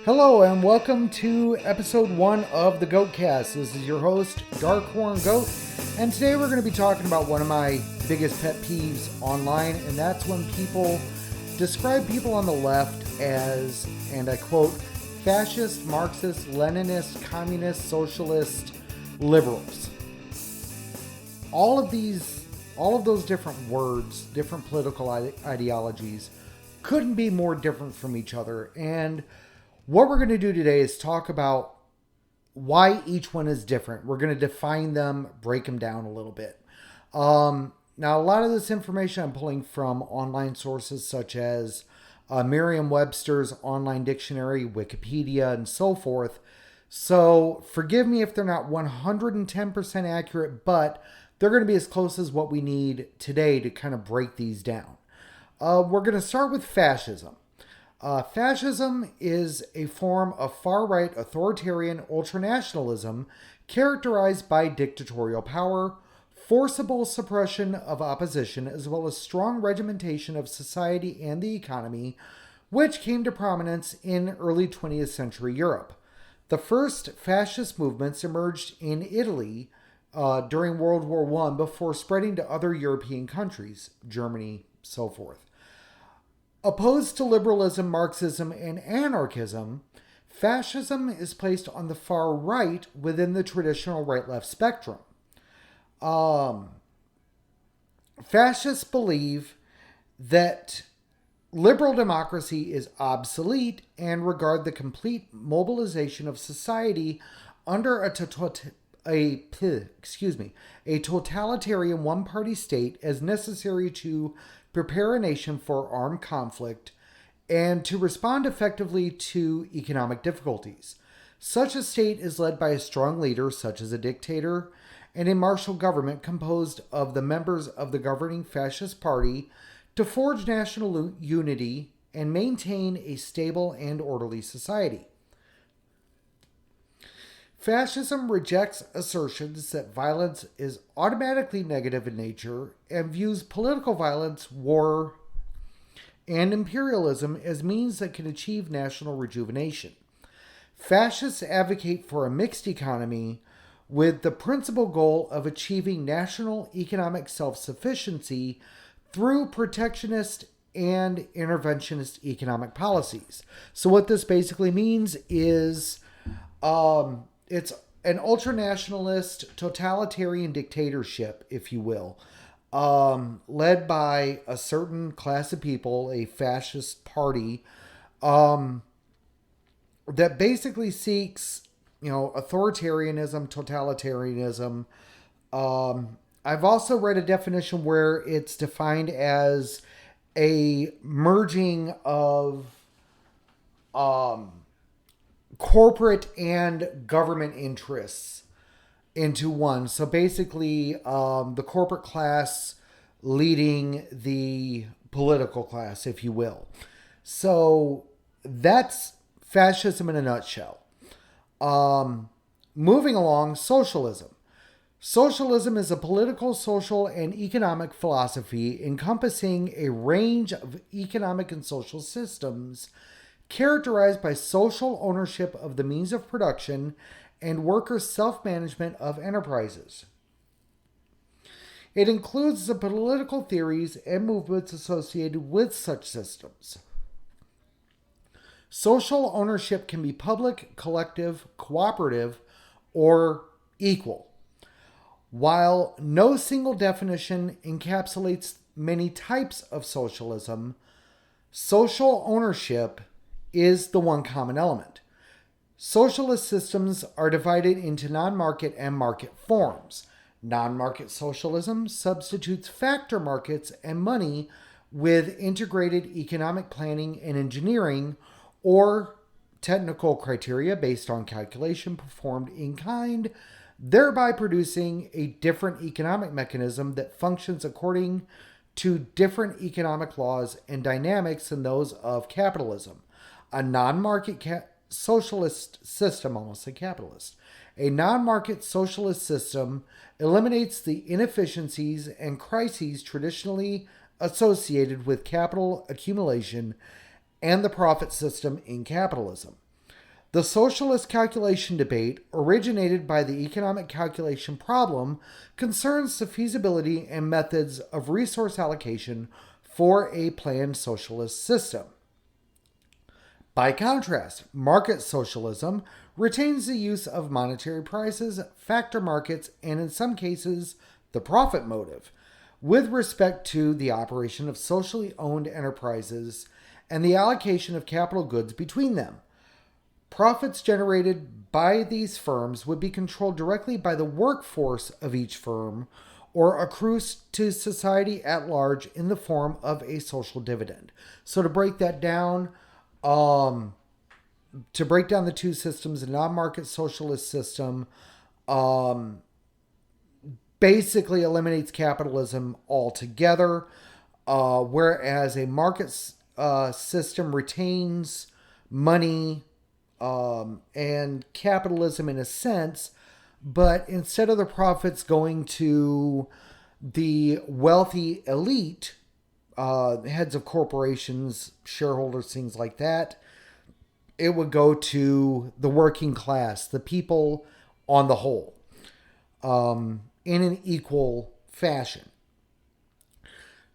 Hello and welcome to episode 1 of the GoatCast. This is your host, Darkhorn Goat, and today we're going to be talking about one of my biggest pet peeves online, and that's when people describe people on the left as, and I quote, fascist, Marxist, Leninist, communist, socialist, liberals. All of those different words, different political ideologies, couldn't be more different from each other, and what we're going to do today is talk about why each one is different. We're going to define them, break them down a little bit. Now, a lot of this information I'm pulling from online sources such as Merriam-Webster's online dictionary, Wikipedia, and so forth. So forgive me if they're not 110% accurate, but they're going to be as close as what we need today to kind of break these down. We're going to start with fascism. Fascism is a form of far-right authoritarian ultranationalism characterized by dictatorial power, forcible suppression of opposition, as well as strong regimentation of society and the economy, which came to prominence in early 20th century Europe. The first fascist movements emerged in Italy during World War I before spreading to other European countries, Germany, so forth. Opposed to liberalism, Marxism, and anarchism, fascism is placed on the far right within the traditional right-left spectrum. Fascists believe that liberal democracy is obsolete and regard the complete mobilization of society under a totalitarian one-party state as necessary to prepare a nation for armed conflict and to respond effectively to economic difficulties. Such a state is led by a strong leader, such as a dictator, and a martial government composed of the members of the governing fascist party to forge national unity and maintain a stable and orderly society. Fascism rejects assertions that violence is automatically negative in nature and views political violence, war, and imperialism as means that can achieve national rejuvenation. Fascists advocate for a mixed economy with the principal goal of achieving national economic self-sufficiency through protectionist and interventionist economic policies. So what this basically means is it's an ultranationalist, totalitarian dictatorship, if you will, led by a certain class of people, a fascist party, that basically seeks, authoritarianism, totalitarianism. I've also read a definition where it's defined as a merging of corporate and government interests into one. So basically, the corporate class leading the political class, if you will. So that's fascism in a nutshell. Moving along, socialism. Socialism is a political, social, and economic philosophy encompassing a range of economic and social systems characterized by social ownership of the means of production and workers' self-management of enterprises. It includes the political theories and movements associated with such systems. Social ownership can be public, collective, cooperative, or equal. While no single definition encapsulates many types of socialism, social ownership is the one common element. Socialist systems are divided into non-market and market forms. Non-market socialism substitutes factor markets and money with integrated economic planning and engineering or technical criteria based on calculation performed in kind, thereby producing a different economic mechanism that functions according to different economic laws and dynamics than those of capitalism. A non-market socialist system, almost like capitalist, a non-market socialist system eliminates the inefficiencies and crises traditionally associated with capital accumulation and the profit system in capitalism. The socialist calculation debate, originated by the economic calculation problem, concerns the feasibility and methods of resource allocation for a planned socialist system. By contrast, market socialism retains the use of monetary prices, factor markets, and in some cases, the profit motive, with respect to the operation of socially owned enterprises and the allocation of capital goods between them. Profits generated by these firms would be controlled directly by the workforce of each firm or accrue to society at large in the form of a social dividend. So to break that down, the two systems, the non-market socialist system basically eliminates capitalism altogether, whereas a market system retains money and capitalism in a sense, but instead of the profits going to the wealthy elite, heads of corporations, shareholders, things like that, it would go to the working class, the people on the whole, in an equal fashion.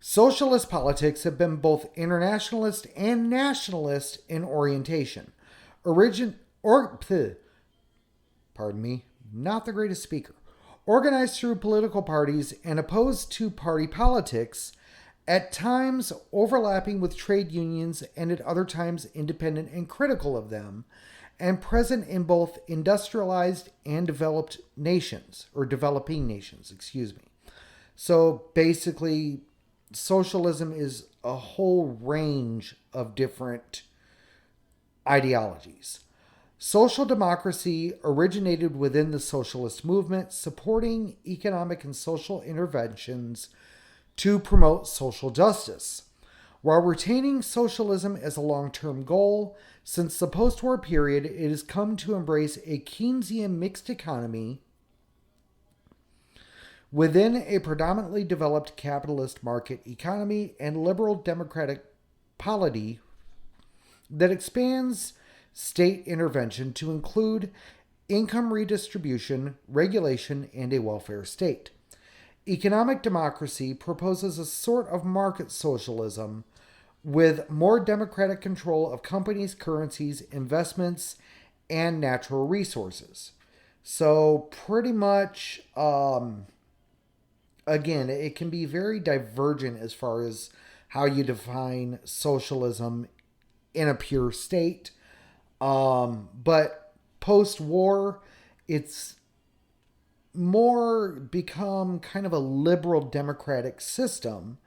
Socialist politics have been both internationalist and nationalist in orientation. Not the greatest speaker. Organized through political parties and opposed to party politics, at times overlapping with trade unions and at other times independent and critical of them, and present in both industrialized and developing nations. So basically, socialism is a whole range of different ideologies. Social democracy originated within the socialist movement, supporting economic and social interventions to promote social justice, while retaining socialism as a long-term goal. Since the post-war period, it has come to embrace a Keynesian mixed economy within a predominantly developed capitalist market economy and liberal democratic polity that expands state intervention to include income redistribution, regulation, and a welfare state. Economic democracy proposes a sort of market socialism with more democratic control of companies, currencies, investments, and natural resources. So pretty much, again, it can be very divergent as far as how you define socialism in a pure state. But post-war, it's more become kind of a liberal democratic system,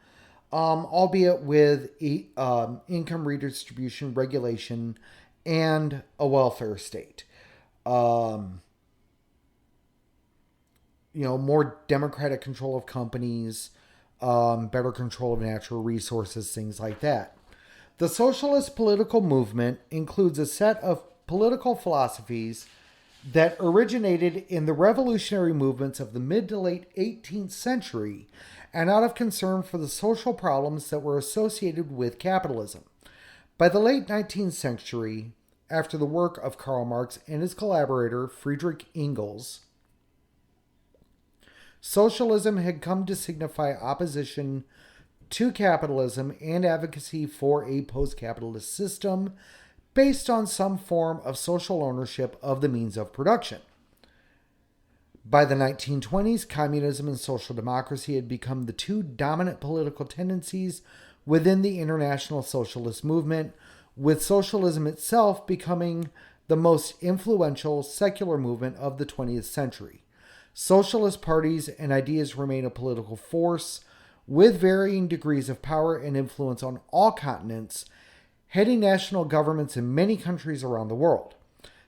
albeit with income redistribution, regulation, and a welfare state. More democratic control of companies, better control of natural resources, things like that. The socialist political movement includes a set of political philosophies that originated in the revolutionary movements of the mid to late 18th century and out of concern for the social problems that were associated with capitalism. By the late 19th century, after the work of Karl Marx and his collaborator Friedrich Engels, socialism had come to signify opposition to capitalism and advocacy for a post-capitalist system based on some form of social ownership of the means of production. By the 1920s, communism and social democracy had become the two dominant political tendencies within the international socialist movement, with socialism itself becoming the most influential secular movement of the 20th century. Socialist parties and ideas remain a political force with varying degrees of power and influence on all continents, heading national governments in many countries around the world.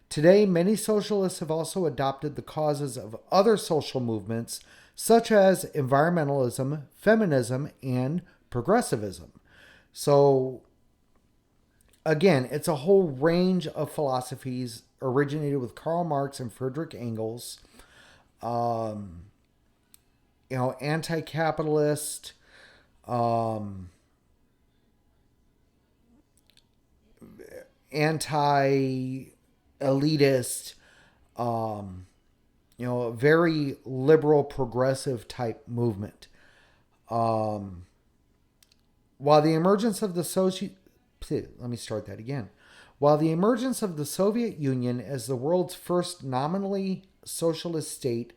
Today, many socialists have also adopted the causes of other social movements, such as environmentalism, feminism, and progressivism. So, again, it's a whole range of philosophies originated with Karl Marx and Friedrich Engels. Anti-capitalist, anti elitist, um, a very liberal, progressive type movement. Um, while the emergence of the let me start that again. While the emergence of the Soviet Union as the world's first nominally socialist state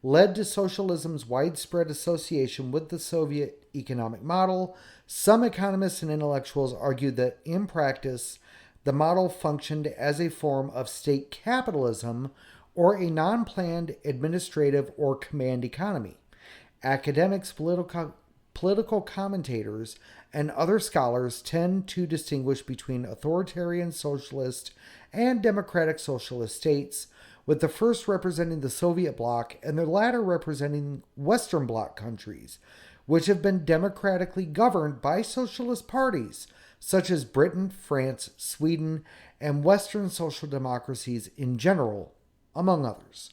led to socialism's widespread association with the Soviet economic model, some economists and intellectuals argued that in practice, the model functioned as a form of state capitalism or a non planned administrative or command economy. Academics, political commentators, and other scholars tend to distinguish between authoritarian socialist and democratic socialist states, with the first representing the Soviet bloc and the latter representing Western bloc countries, which have been democratically governed by socialist parties such as Britain, France, Sweden, and Western social democracies in general, among others.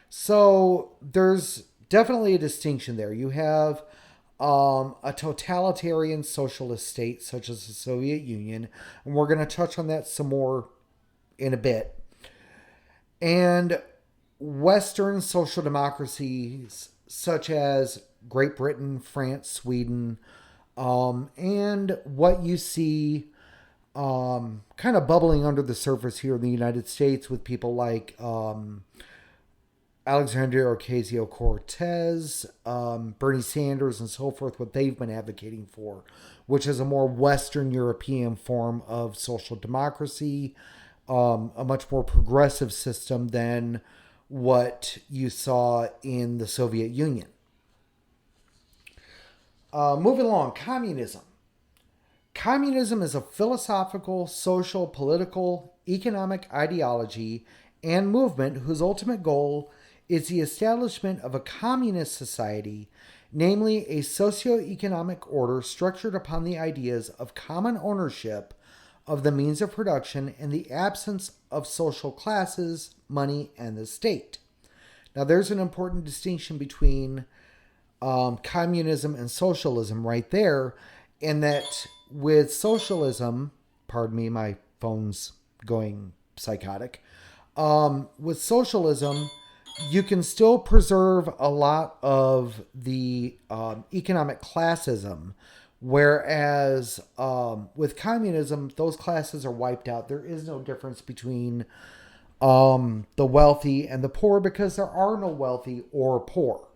So there's definitely a distinction there. You have a totalitarian socialist state such as the Soviet Union, and we're going to touch on that some more in a bit. And Western social democracies such as Great Britain, France, Sweden, and what you see kind of bubbling under the surface here in the United States with people like Alexandria Ocasio-Cortez, Bernie Sanders, and so forth, what they've been advocating for, which is a more Western European form of social democracy, a much more progressive system than what you saw in the Soviet Union. Moving along, communism. Communism is a philosophical, social, political, economic ideology and movement whose ultimate goal is the establishment of a communist society, namely a socio-economic order structured upon the ideas of common ownership of the means of production and the absence of social classes, money, and the state. Now, there's an important distinction between communism and socialism right there, in that with socialism, pardon me, my phone's going psychotic. With socialism, you can still preserve a lot of the economic classism, whereas with communism, those classes are wiped out. There is no difference between the wealthy and the poor because there are no wealthy or poor.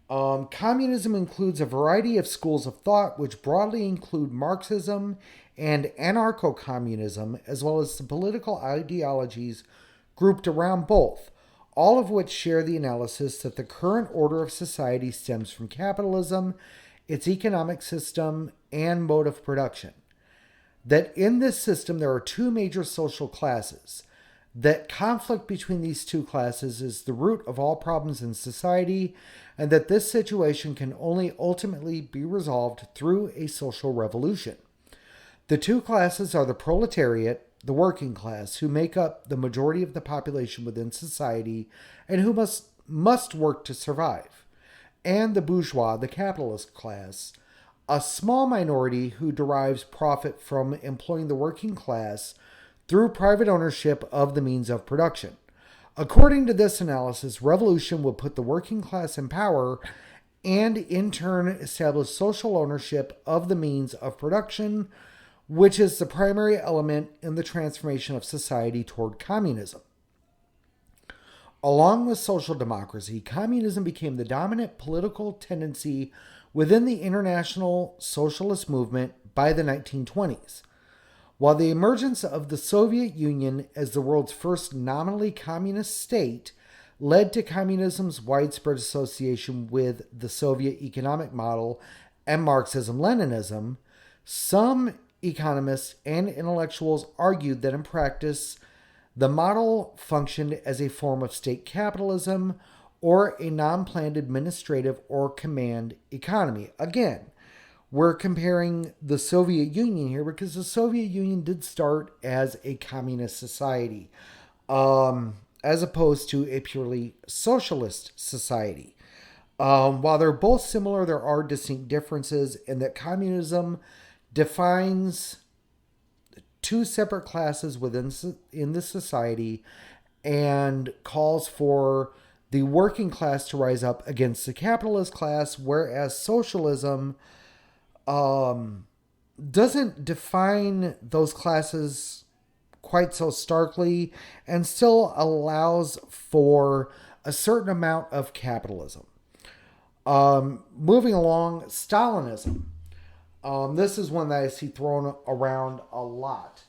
Communism includes a variety of schools of thought, which broadly include Marxism and anarcho-communism, as well as the political ideologies grouped around both, all of which share the analysis that the current order of society stems from capitalism, its economic system, and mode of production. That in this system there are two major social classes. That conflict between these two classes is the root of all problems in society, and that this situation can only ultimately be resolved through a social revolution. The two classes are the proletariat, the working class, who make up the majority of the population within society and who must work to survive, and the bourgeois, the capitalist class, a small minority who derives profit from employing the working class through private ownership of the means of production. According to this analysis, revolution would put the working class in power and in turn establish social ownership of the means of production, which is the primary element in the transformation of society toward communism. Along with social democracy, communism became the dominant political tendency within the international socialist movement by the 1920s. While the emergence of the Soviet Union as the world's first nominally communist state led to communism's widespread association with the Soviet economic model and Marxism-Leninism, some economists and intellectuals argued that in practice, the model functioned as a form of state capitalism or a non-planned administrative or command economy. Again, we're comparing the Soviet Union here because the Soviet Union did start as a communist society, as opposed to a purely socialist society. While they're both similar, there are distinct differences in that communism defines two separate classes in the society and calls for the working class to rise up against the capitalist class, whereas socialism doesn't define those classes quite so starkly and still allows for a certain amount of capitalism. Moving along, Stalinism. This is one that I see thrown around a lot.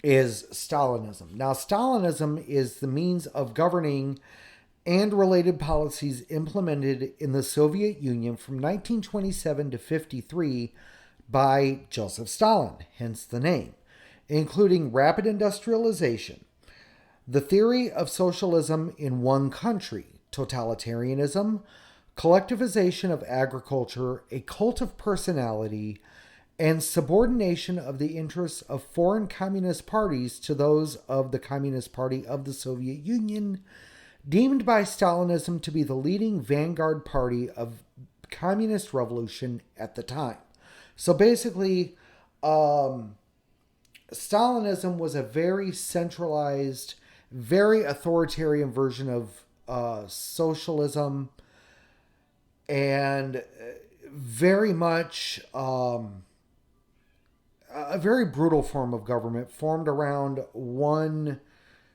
Is Stalinism. Now, Stalinism is the means of governing and related policies implemented in the Soviet Union from 1927 to 53 by Joseph Stalin, hence the name, including rapid industrialization, the theory of socialism in one country, totalitarianism, collectivization of agriculture, a cult of personality, and subordination of the interests of foreign communist parties to those of the Communist Party of the Soviet Union, deemed by Stalinism to be the leading vanguard party of communist revolution at the time. So basically, Stalinism was a very centralized, very authoritarian version of socialism, and very much a very brutal form of government formed around one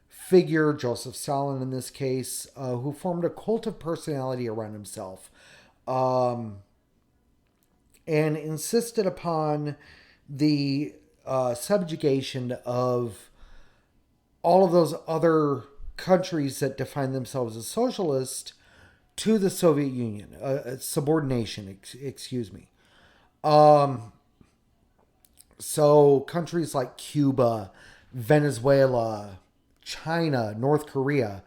figure, Joseph Stalin in this case, who formed a cult of personality around himself, and insisted upon the subjugation of all of those other countries that define themselves as socialist to the Soviet Union, subordination, excuse me. So countries like Cuba, Venezuela, China, North Korea,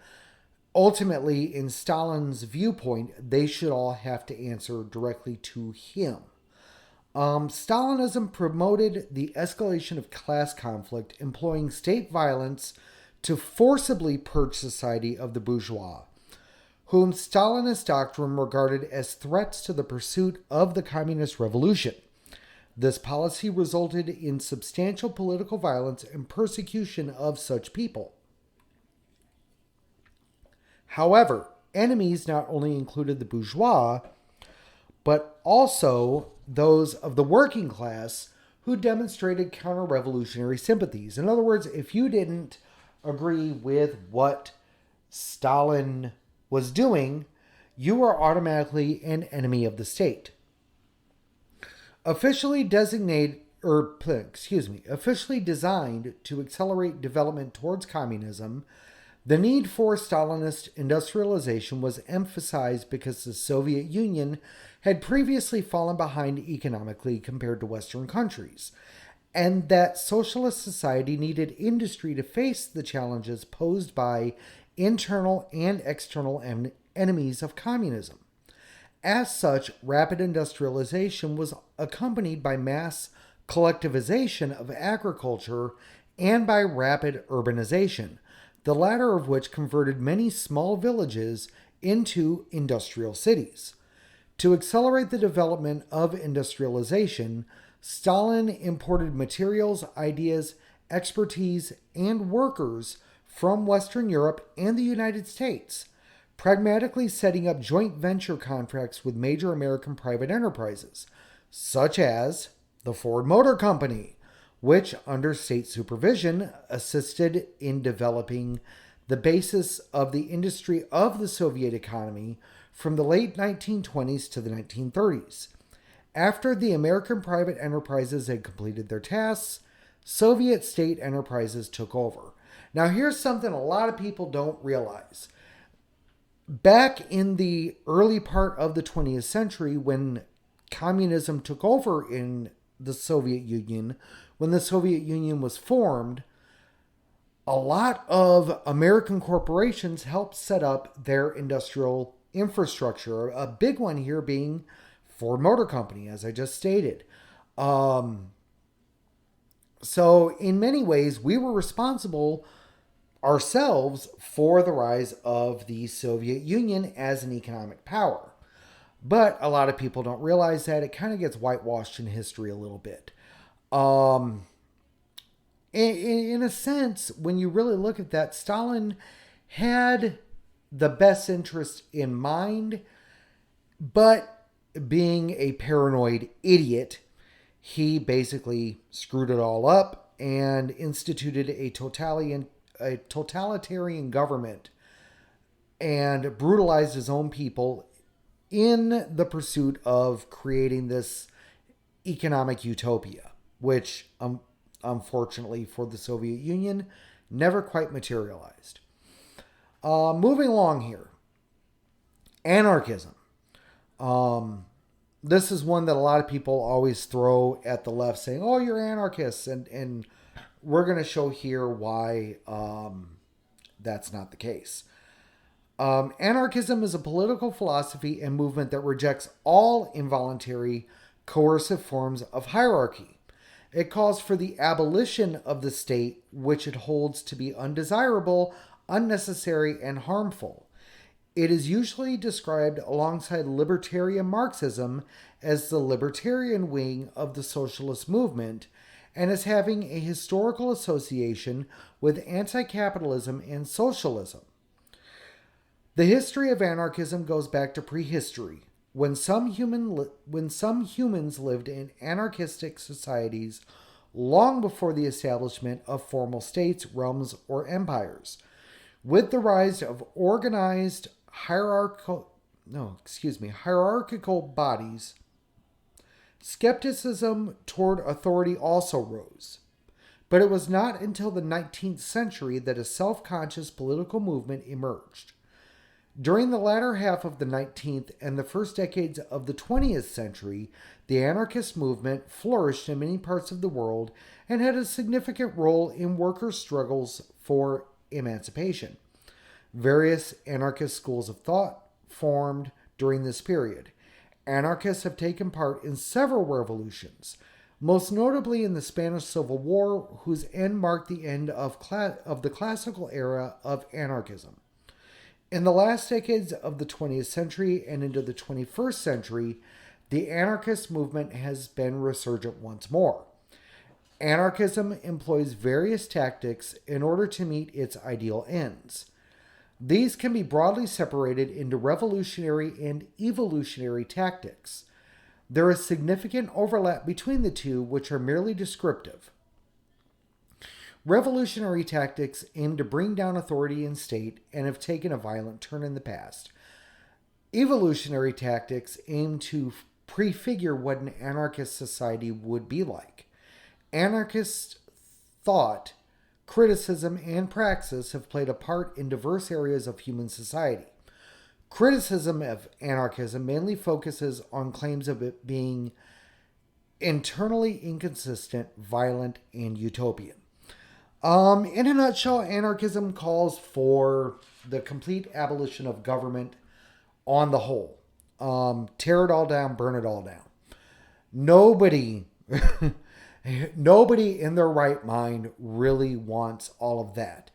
ultimately, in Stalin's viewpoint, they should all have to answer directly to him. Stalinism promoted the escalation of class conflict, employing state violence to forcibly purge society of the bourgeois, whom Stalinist doctrine regarded as threats to the pursuit of the communist revolution. This policy resulted in substantial political violence and persecution of such people. However, enemies not only included the bourgeois, but also those of the working class who demonstrated counter-revolutionary sympathies. In other words, if you didn't agree with what Stalin was doing, you were automatically an enemy of the state. Officially designed to accelerate development towards communism, the need for Stalinist industrialization was emphasized because the Soviet Union had previously fallen behind economically compared to Western countries, and that socialist society needed industry to face the challenges posed by internal and external enemies of communism. As such, rapid industrialization was accompanied by mass collectivization of agriculture and by rapid urbanization, the latter of which converted many small villages into industrial cities. To accelerate the development of industrialization, Stalin imported materials, ideas, expertise, and workers from Western Europe and the United States, pragmatically setting up joint venture contracts with major American private enterprises, such as the Ford Motor Company, which, under state supervision, assisted in developing the basis of the industry of the Soviet economy from the late 1920s to the 1930s. After the American private enterprises had completed their tasks, Soviet state enterprises took over. Now, here's something a lot of people don't realize. Back in the early part of the 20th century, when communism took over in the Soviet Union, when the Soviet Union was formed, a lot of American corporations helped set up their industrial infrastructure. A big one here being Ford Motor Company, as I just stated. So in many ways, we were responsible ourselves for the rise of the Soviet Union as an economic power. But a lot of people don't realize that. It kind of gets whitewashed in history a little bit. Um, in a sense, when you really look at that, Stalin had the best interest in mind, but being a paranoid idiot, he basically screwed it all up and instituted a totalitarian government and brutalized his own people in the pursuit of creating this economic utopia, which unfortunately for the Soviet Union never quite materialized. Moving along here, anarchism. This is one that a lot of people always throw at the left, saying, "Oh, you're anarchists," and we're going to show here why that's not the case. Anarchism is a political philosophy and movement that rejects all involuntary, coercive forms of hierarchy. It calls for the abolition of the state, which it holds to be undesirable, unnecessary, and harmful. It is usually described alongside libertarian Marxism as the libertarian wing of the socialist movement and as having a historical association with anti-capitalism and socialism. The history of anarchism goes back to prehistory, when some humans lived in anarchistic societies long before the establishment of formal states, realms, or empires. With the rise of organized hierarchical bodies, skepticism toward authority also rose. But it was not until the 19th century that a self-conscious political movement emerged. During the latter half of the 19th and the first decades of the 20th century, the anarchist movement flourished in many parts of the world and had a significant role in workers' struggles for emancipation. Various anarchist schools of thought formed during this period. Anarchists have taken part in several revolutions, most notably in the Spanish Civil War, whose end marked the end of the classical era of anarchism. In the last decades of the 20th century and into the 21st century, the anarchist movement has been resurgent once more. Anarchism employs various tactics in order to meet its ideal ends. These can be broadly separated into revolutionary and evolutionary tactics. There is significant overlap between the two, which are merely descriptive. Revolutionary tactics aim to bring down authority and state and have taken a violent turn in the past. Evolutionary tactics aim to prefigure what an anarchist society would be like. Anarchist thought, criticism, and praxis have played a part in diverse areas of human society. Criticism of anarchism mainly focuses on claims of it being internally inconsistent, violent, and utopian. In a nutshell, anarchism calls for the complete abolition of government on the whole. Tear it all down, burn it all down. Nobody in their right mind really wants all of that.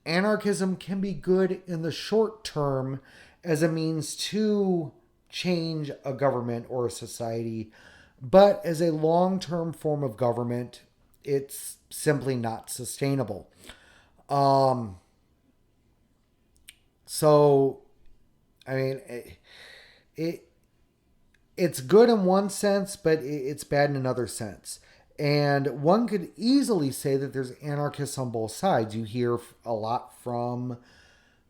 Anarchism can be good in the short term as a means to change a government or a society, but as a long-term form of government, it's simply not sustainable. So, I mean, it's good in one sense, but it's bad in another sense. And one could easily say that there's anarchists on both sides. You hear a lot from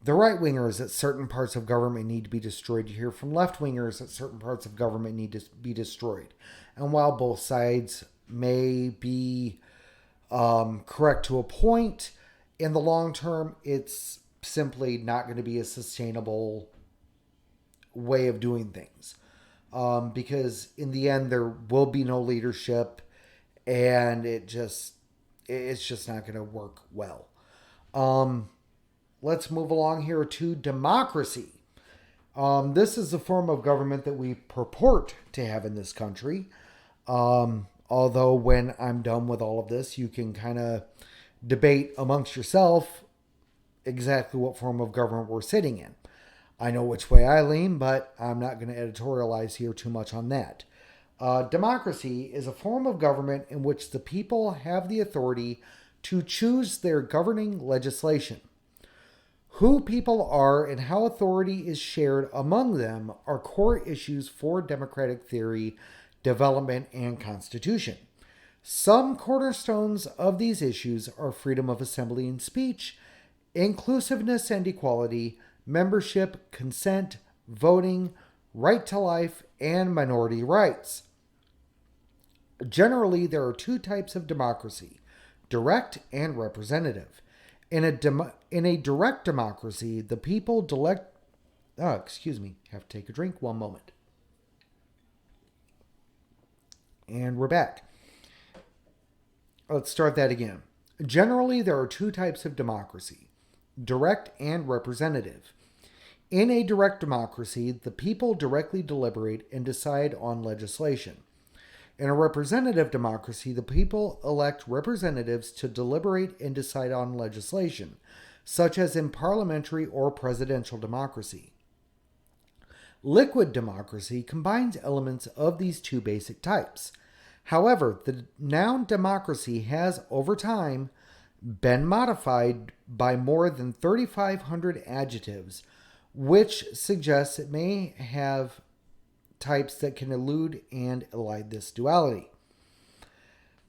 the right-wingers that certain parts of government need to be destroyed. You hear from left-wingers that certain parts of government need to be destroyed. And while both sides may be correct to a point, in the long term, it's simply not going to be a sustainable way of doing things. Because in the end, there will be no leadership, and it's just not going to work well. Let's move along here to democracy. This is a form of government that we purport to have in this country. Although when I'm done with all of this, you can kind of debate amongst yourself exactly what form of government we're sitting in. I know which way I lean, but I'm not going to editorialize here too much on that. Democracy is a form of government in which the people have the authority to choose their governing legislation. Who people are and how authority is shared among them are core issues for democratic theory, development, and constitution. Some cornerstones of these issues are freedom of assembly and speech, inclusiveness and equality, membership, consent, voting, right to life, and minority rights. Generally, there are two types of democracy: direct and representative. In a direct democracy, the people elect. Oh, excuse me. Have to take a drink. One moment. And we're back. Let's start that again. Generally, there are two types of democracy: direct and representative. In a direct democracy, the people directly deliberate and decide on legislation. In a representative democracy, the people elect representatives to deliberate and decide on legislation, such as in parliamentary or presidential democracy. Liquid democracy combines elements of these two basic types. However, the noun democracy has, over time, been modified by more than 3,500 adjectives, which suggests it may have types that can elude and elide this duality.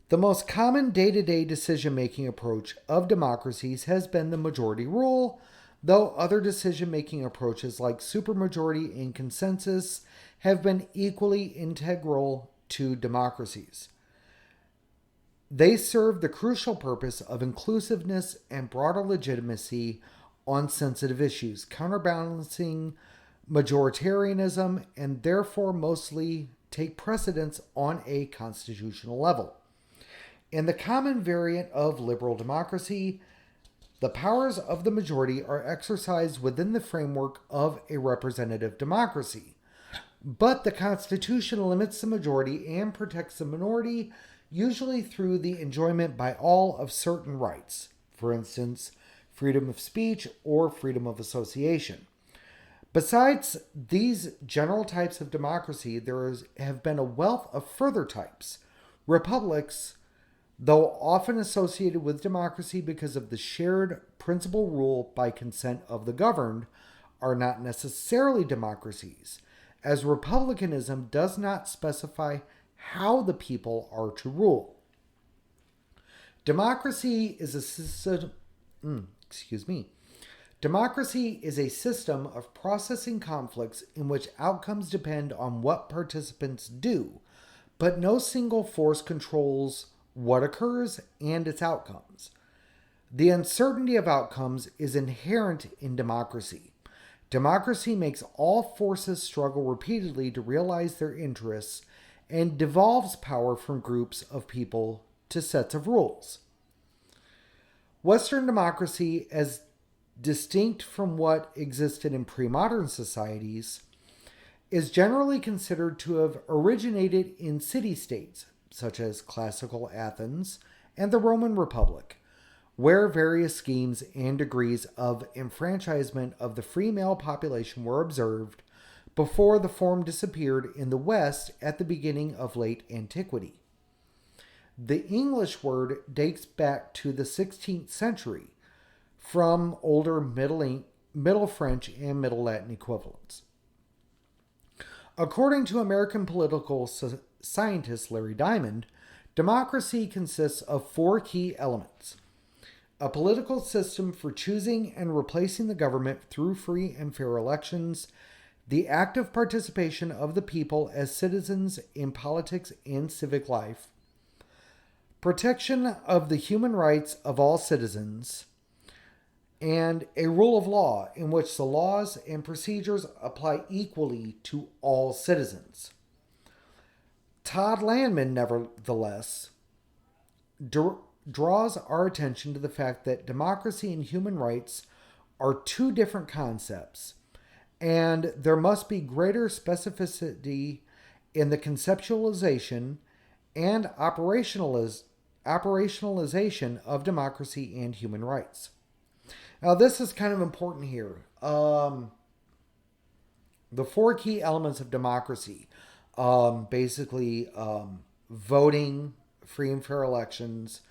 The most common day-to-day decision-making approach of democracies has been the majority rule, though other decision-making approaches like supermajority and consensus have been equally integral to democracies. They serve the crucial purpose of inclusiveness and broader legitimacy on sensitive issues, counterbalancing majoritarianism, and therefore mostly take precedence on a constitutional level. In the common variant of liberal democracy, the powers of the majority are exercised within the framework of a representative democracy. But the Constitution limits the majority and protects the minority, usually through the enjoyment by all of certain rights, for instance, freedom of speech or freedom of association. Besides these general types of democracy, have been a wealth of further types. Republics, though often associated with democracy because of the shared principal rule by consent of the governed, are not necessarily democracies, as republicanism does not specify how the people are to rule. Democracy is a system. Democracy is a system of processing conflicts in which outcomes depend on what participants do, but no single force controls what occurs and its outcomes. The uncertainty of outcomes is inherent in democracy. Democracy makes all forces struggle repeatedly to realize their interests and devolves power from groups of people to sets of rules. Western democracy, as distinct from what existed in pre-modern societies, is generally considered to have originated in city-states, such as classical Athens and the Roman Republic, where various schemes and degrees of enfranchisement of the free male population were observed before the form disappeared in the West at the beginning of late antiquity. The English word dates back to the 16th century, from older Middle French and Middle Latin equivalents. According to American political scientist Larry Diamond, democracy consists of four key elements: a political system for choosing and replacing the government through free and fair elections, the active participation of the people as citizens in politics and civic life, protection of the human rights of all citizens, and a rule of law in which the laws and procedures apply equally to all citizens. Todd Landman, nevertheless, draws our attention to the fact that democracy and human rights are two different concepts, and there must be greater specificity in the conceptualization and operationalization of democracy and human rights. Now, this is kind of important here. The four key elements of democracy. basically voting, free and fair elections,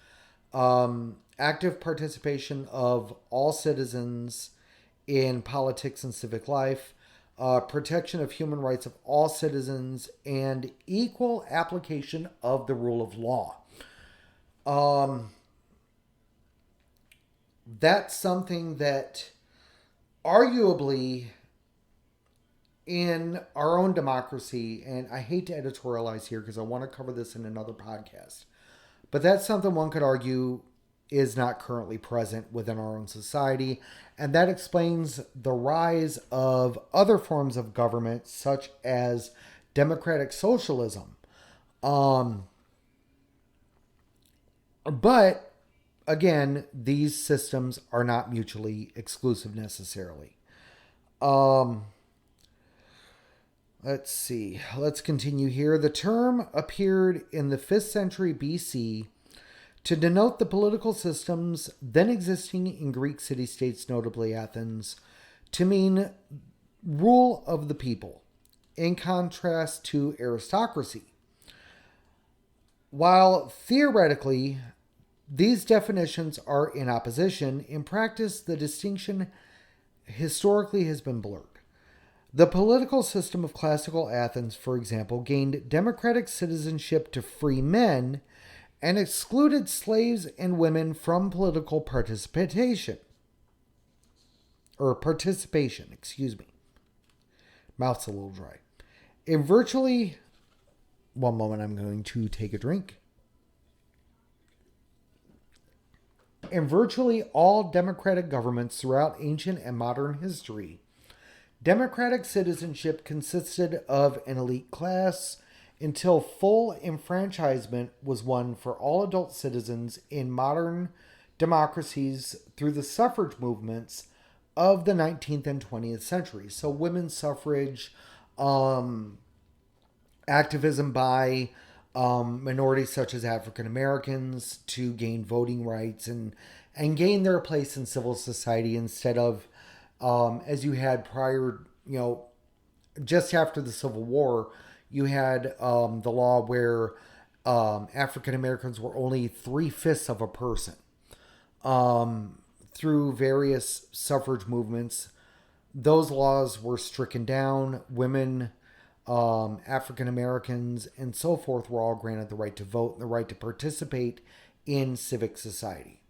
active participation of all citizens in politics and civic life, protection of human rights of all citizens, and equal application of the rule of law. That's something that arguably in our own democracy, and I hate to editorialize here because I want to cover this in another podcast, but that's something one could argue is not currently present within our own society. And that explains the rise of other forms of government, such as democratic socialism. But again, these systems are not mutually exclusive necessarily. Let's see. Let's continue here. The term appeared in the 5th century BC to denote the political systems then existing in Greek city-states, notably Athens, to mean rule of the people, in contrast to aristocracy. While theoretically these definitions are in opposition, in practice the distinction historically has been blurred. The political system of classical Athens, for example, gained democratic citizenship to free men and excluded slaves and women from political participation. Excuse me. Mouth's a little dry. In virtually... One moment, I'm going to take a drink. In virtually all democratic governments throughout ancient and modern history, democratic citizenship consisted of an elite class until full enfranchisement was won for all adult citizens in modern democracies through the suffrage movements of the 19th and 20th centuries. So women's suffrage, activism by minorities such as African Americans to gain voting rights and gain their place in civil society instead of, as you had prior, just after the Civil War, you had the law where African Americans were only 3/5 of a person. Through various suffrage movements, those laws were stricken down. Women, African Americans, and so forth were all granted the right to vote and the right to participate in civic society.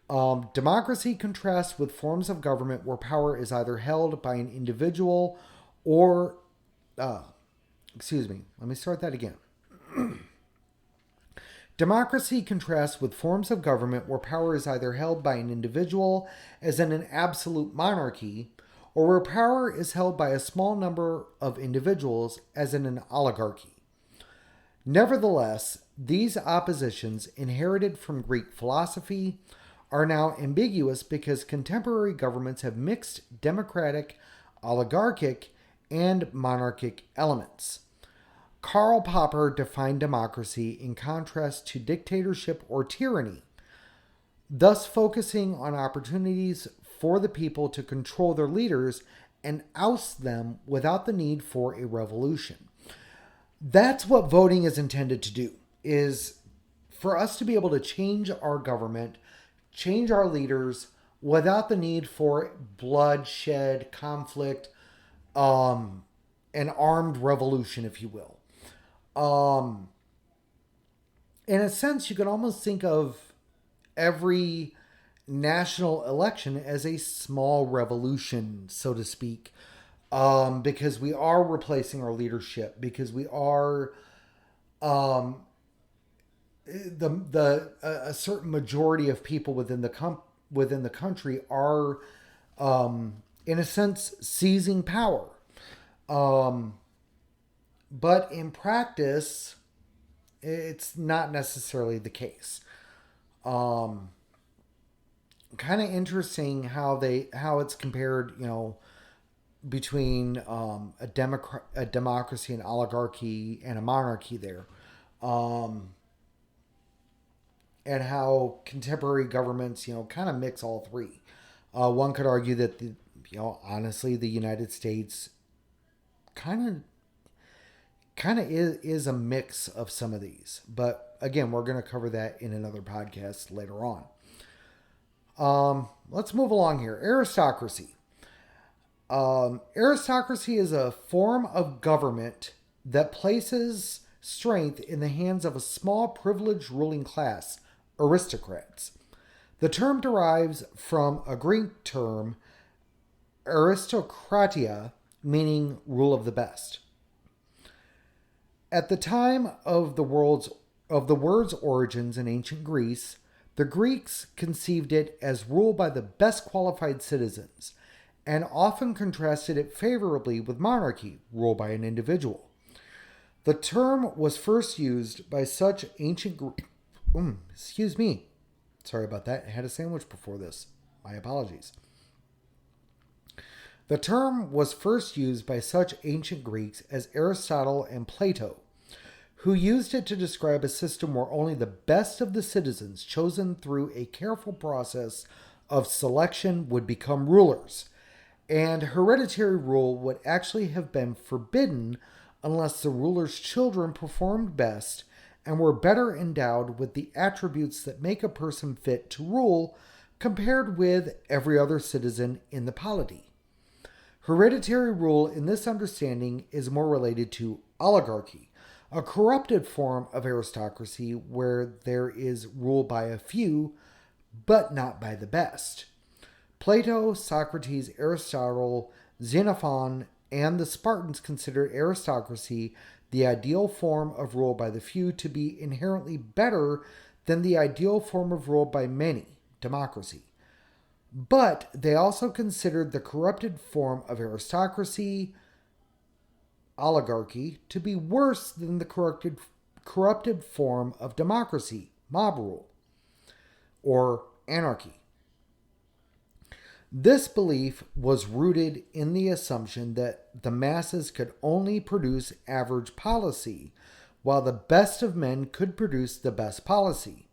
Democracy contrasts with forms of government where power is either held by an individual or... let me start that again. Democracy contrasts with forms of government where power is either held by an individual, as in an absolute monarchy, or where power is held by a small number of individuals, as in an oligarchy. Nevertheless, these oppositions, inherited from Greek philosophy, are now ambiguous because contemporary governments have mixed democratic, oligarchic, and monarchic elements. Karl Popper defined democracy in contrast to dictatorship or tyranny, thus focusing on opportunities for the people to control their leaders and oust them without the need for a revolution. That's what voting is intended to do, is for us to be able to change our government, change our leaders without the need for bloodshed, conflict, an armed revolution, if you will. In a sense, you can almost think of every national election as a small revolution, so to speak, because we are replacing our leadership, because we are a certain majority of people within the country are in a sense seizing power. But in practice, it's not necessarily the case. Kind of interesting how it's compared, between a democracy, an oligarchy, and a monarchy there, and how contemporary governments, kind of mix all three. One could argue that honestly, the United States kind kind of is a mix of some of these. But again, we're going to cover that in another podcast later on. Let's move along here. Aristocracy. Aristocracy is a form of government that places strength in the hands of a small privileged ruling class, aristocrats. The term derives from a Greek term, aristokratia, meaning rule of the best. At the time of the word's origins in ancient Greece, the Greeks conceived it as rule by the best qualified citizens, and often contrasted it favorably with monarchy, rule by an individual. The term was first used by such ancient excuse me. Sorry about that. I had a sandwich before this. My apologies. The term was first used by such ancient Greeks as Aristotle and Plato, who used it to describe a system where only the best of the citizens, chosen through a careful process of selection, would become rulers, and hereditary rule would actually have been forbidden unless the ruler's children performed best and were better endowed with the attributes that make a person fit to rule compared with every other citizen in the polity. Hereditary rule in this understanding is more related to oligarchy, a corrupted form of aristocracy where there is rule by a few, but not by the best. Plato, Socrates, Aristotle, Xenophon, and the Spartans considered aristocracy, the ideal form of rule by the few, to be inherently better than the ideal form of rule by many, democracy. But they also considered the corrupted form of aristocracy, oligarchy, to be worse than the corrupted form of democracy, mob rule, or anarchy. This belief was rooted in the assumption that the masses could only produce average policy, while the best of men could produce the best policy,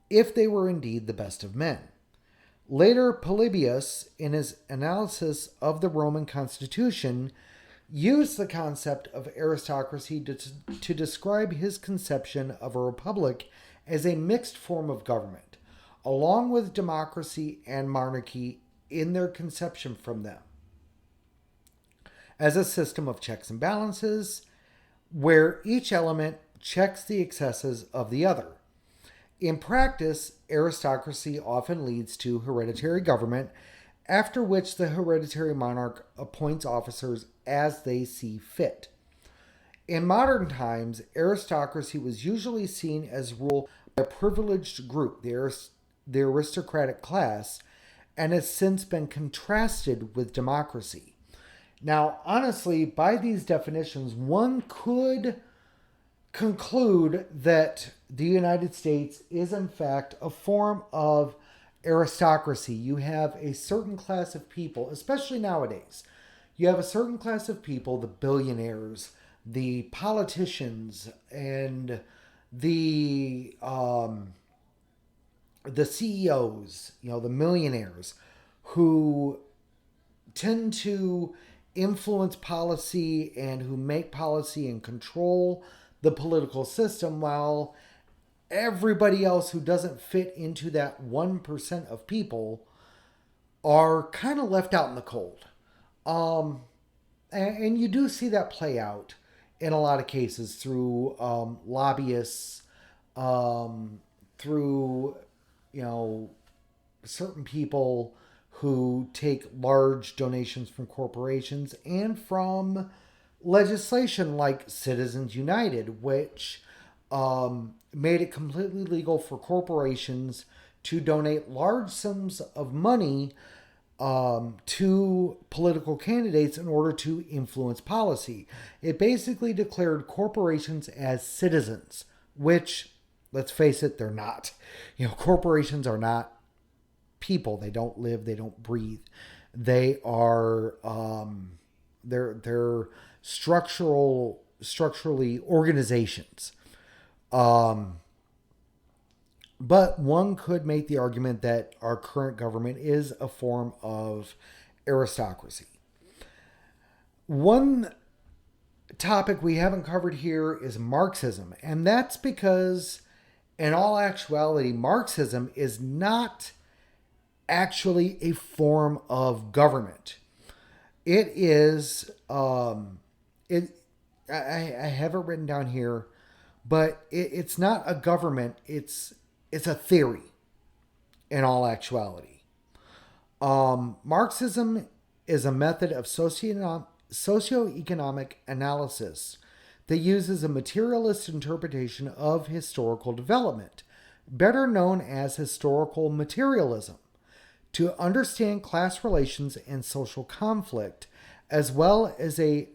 if they were indeed the best of men. Later, Polybius, in his analysis of the Roman constitution, used the concept of aristocracy to describe his conception of a republic as a mixed form of government, along with democracy and monarchy in their conception from them, as a system of checks and balances, where each element checks the excesses of the other. In practice, aristocracy often leads to hereditary government, after which the hereditary monarch appoints officers as they see fit. In modern times, aristocracy was usually seen as ruled by a privileged group, the aristocratic class, and has since been contrasted with democracy. Now, honestly, by these definitions, one could conclude that the United States is in fact a form of aristocracy. You have a certain class of people, especially nowadays. You have a certain class of people, the billionaires, the politicians, and the CEOs, the millionaires, who tend to influence policy and who make policy and control the political system, while everybody else who doesn't fit into that 1% of people are kind of left out in the cold. And you do see that play out in a lot of cases through lobbyists, through, certain people who take large donations from corporations and from legislation like Citizens United, which made it completely legal for corporations to donate large sums of money to political candidates in order to influence policy. It basically declared corporations as citizens, which, let's face it, they're not. Corporations are not people. They don't live, they don't breathe. They are they're structurally organizations. But one could make the argument that our current government is a form of aristocracy. One topic we haven't covered here is Marxism. And that's because, in all actuality, Marxism is not actually a form of government. It is, I have it written down here, but it's not a government. It's a theory in all actuality. Marxism is a method of socioeconomic analysis that uses a materialist interpretation of historical development, better known as historical materialism, to understand class relations and social conflict, as well as a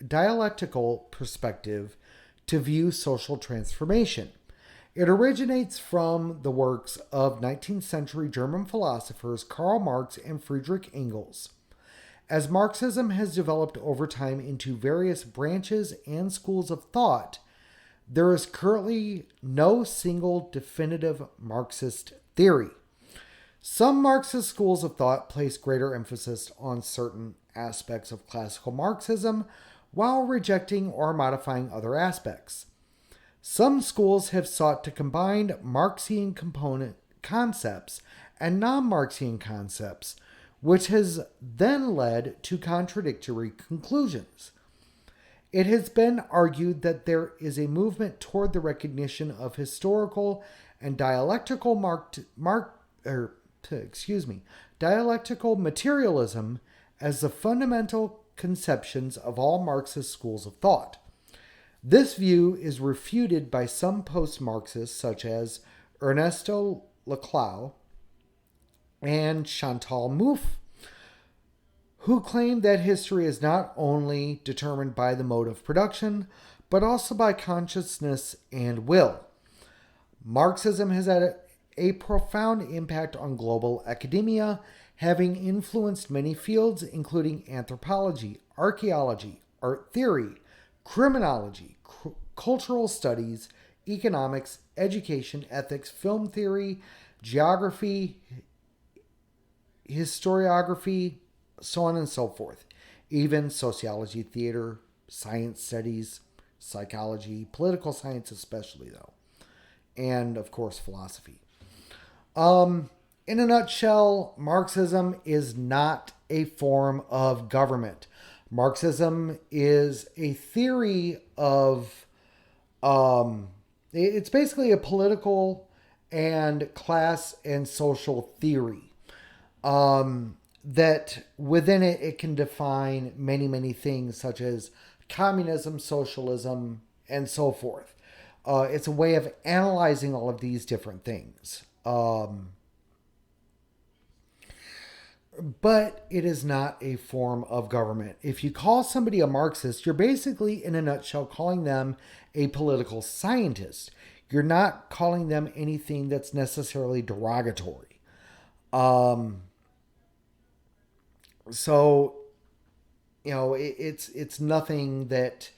dialectical perspective to view social transformation. It originates from the works of 19th century German philosophers Karl Marx and Friedrich Engels. As Marxism has developed over time into various branches and schools of thought, there is currently no single definitive Marxist theory. Some Marxist schools of thought place greater emphasis on certain aspects of classical Marxism while rejecting or modifying other aspects. Some schools have sought to combine Marxian component concepts and non-Marxian concepts, which has then led to contradictory conclusions. It has been argued that there is a movement toward the recognition of historical and dialectical dialectical materialism as the fundamental conceptions of all Marxist schools of thought. This view is refuted by some post-Marxists such as Ernesto Laclau and Chantal Mouffe, who claim that history is not only determined by the mode of production, but also by consciousness and will. Marxism has had a profound impact on global academia, having influenced many fields including anthropology, archaeology, art theory, criminology, cultural studies, economics, education, ethics, film theory, geography, historiography, so on and so forth. Even sociology, theater, science studies, psychology, political science especially though, and of course philosophy. In a nutshell, Marxism is not a form of government. Marxism is a theory of, it's basically a political and class and social theory. That within it, it can define many, many things such as communism, socialism, and so forth. It's a way of analyzing all of these different things. But it is not a form of government. If you call somebody a Marxist, you're basically, in a nutshell, calling them a political scientist. You're not calling them anything that's necessarily derogatory. So, it's nothing that,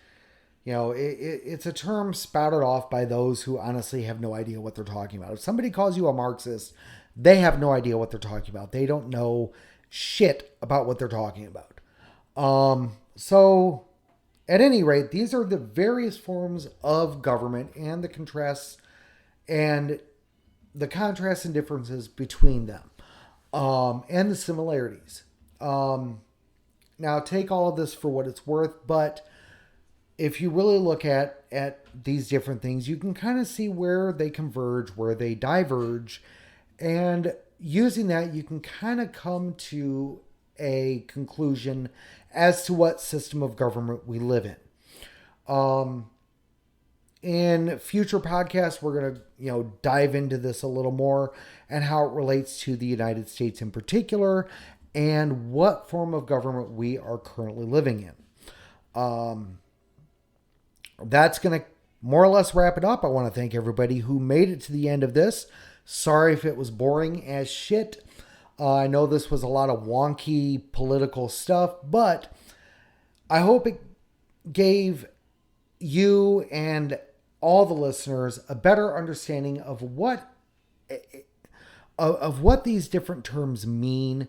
it's a term spouted off by those who honestly have no idea what they're talking about. If somebody calls you a Marxist, they have no idea what they're talking about. They don't know shit about what they're talking about. So, at any rate, these are the various forms of government and the contrasts and differences between them, and the similarities. Now, take all of this for what it's worth, but if you really look at these different things, you can kind of see where they converge, where they diverge, and using that, you can kind of come to a conclusion as to what system of government we live in. In future podcasts, we're going to, dive into this a little more and how it relates to the United States in particular and what form of government we are currently living in. That's going to more or less wrap it up. I want to thank everybody who made it to the end of this. Sorry if it was boring as shit. I know this was a lot of wonky political stuff, but I hope it gave you and all the listeners a better understanding of what these different terms mean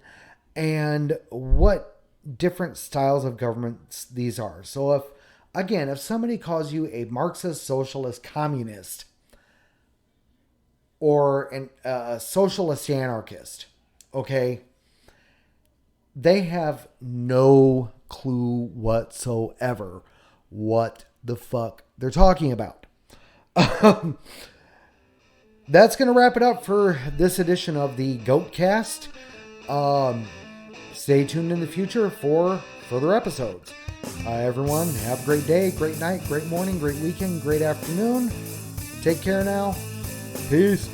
and what different styles of governments these are. So if somebody calls you a Marxist, socialist, communist, or a socialist anarchist, okay, they have no clue whatsoever what the fuck they're talking about. That's going to wrap it up for this edition of the GoatCast. Stay tuned in the future for further episodes. Everyone, have a great day, great night, great morning, great weekend, great afternoon. Take care now. Peace.